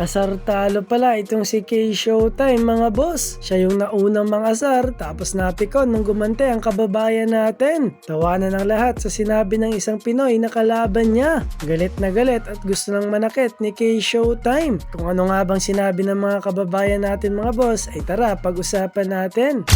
Asar talo pala itong si K-Showtime mga boss. Siya yung naunang mangasar tapos napikon nung gumante ang kababayan natin. Tawanan ng lahat sa sinabi ng isang Pinoy na kalaban niya. Galit na galit at gusto ng manakit ni K-Showtime. Kung ano nga bang sinabi ng mga kababayan natin mga boss ay tara pag-usapan natin.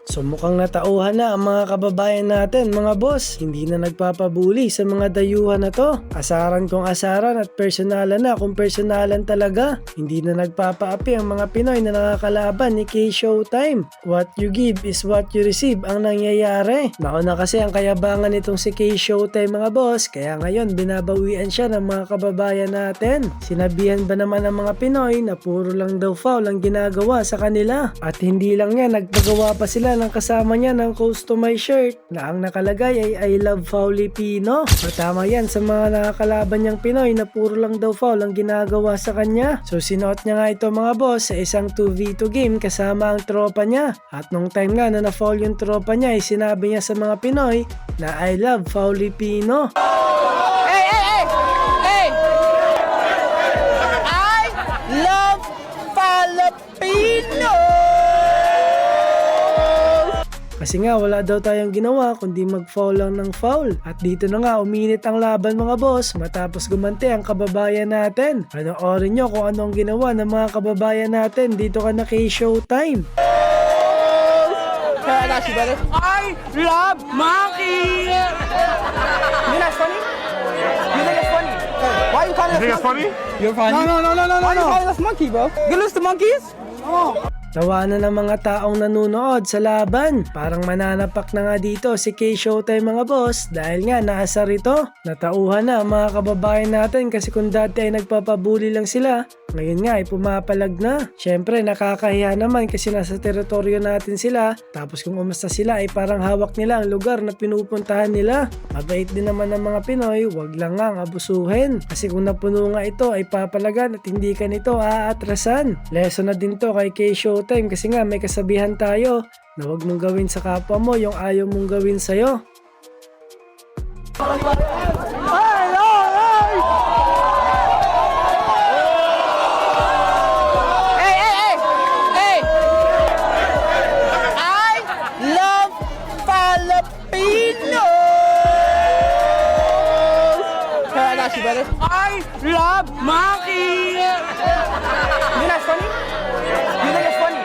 So mukhang natauhan na ang mga kababayan natin mga boss. Hindi na nagpapabuli sa mga dayuhan na to. Asaran kung asaran at personalan na kung personalan talaga. Hindi na nagpapaapi ang mga Pinoy na nakakalaban ni K-Showtime. What you give is what you receive ang nangyayari. Nauna kasi ang kayabangan nitong si K-Showtime mga boss. Kaya ngayon binabawian siya ng mga kababayan natin. Sinabihan ba naman ang mga Pinoy na puro lang daw foul ang ginagawa sa kanila. At hindi lang yan, nagpagawa pa sila ng kasama niya ng customized shirt na ang nakalagay ay I love Filipino. Matama yan sa mga nakakalaban niyang Pinoy na puro lang daw foul ang ginagawa sa kanya. So sinuot niya nga ito mga boss sa isang 2v2 game kasama ang tropa niya. At nung time nga na na-foul yung tropa niya ay sinabi niya sa mga Pinoy na I love Filipino. Hey! I love Filipino! Kasi nga wala daw tayong ginawa kundi mag-foul lang ng foul. At dito na nga uminit ang laban mga boss matapos gumante ang kababayan natin. Panoorin nyo kung anong ginawa ng mga kababayan natin dito ka na kay Showtime. I love monkey! You not funny? You think it's funny? Why you calling us think it's funny? You're funny? No. Why you calling us monkey, bro? You lose to monkeys? Oh. Tawanan ng mga taong nanunood sa laban. Parang mananapak na nga dito si K-Showtime mga boss dahil nga naasar ito. Natauhan na ang mga kababayan natin kasi kung dati ay nagpapabuli lang sila, ngayon nga ay pumapalag na. Syempre nakakahiya naman kasi nasa teritoryo natin sila tapos kung umasta sila ay parang hawak nila ang lugar na pinupuntahan nila. Mabait din naman ng mga Pinoy, wag lang nga ang abusuhin. Kasi kung napuno nga ito ay papalagan at hindi ka nito aatrasan. Lesson na din to kay K-Showtime kasi nga may kasabihan tayo na wag mong gawin sa kapwa mo yung ayaw mong gawin sa'yo. Hey! I love Filipino! I got you, brother. I love monkey! You not funny? You think it's funny?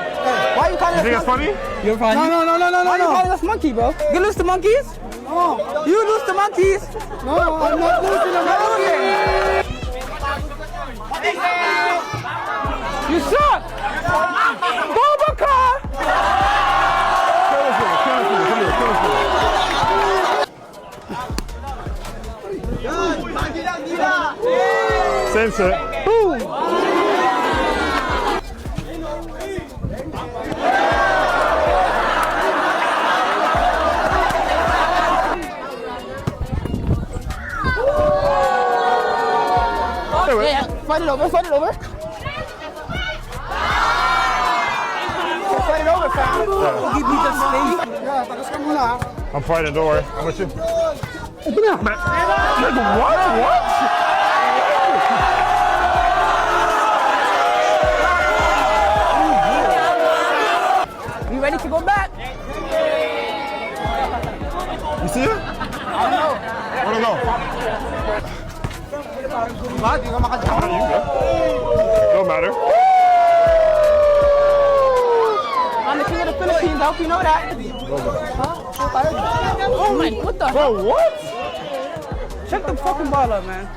Why you calling us think it's funny? You're funny? No. Why you calling us monkey, bro? You lose to monkeys? No. You lose to monkeys? No, I'm not losing to monkeys. You suck! Bobaka! Sensor. Yeah, fight it over. Fight it over, fam. Give me the space. Yeah, takas ka muna. I'm fighting, don't worry. I'm with you. What? You ready to go back? You see it? I don't know. Where'd it go? Di ka makadama. You good? Don't matter. I'm the king of the Philippines. I hope you know that. Huh? Oh my, what the hell? Bro, what? Check the fucking ball up, man.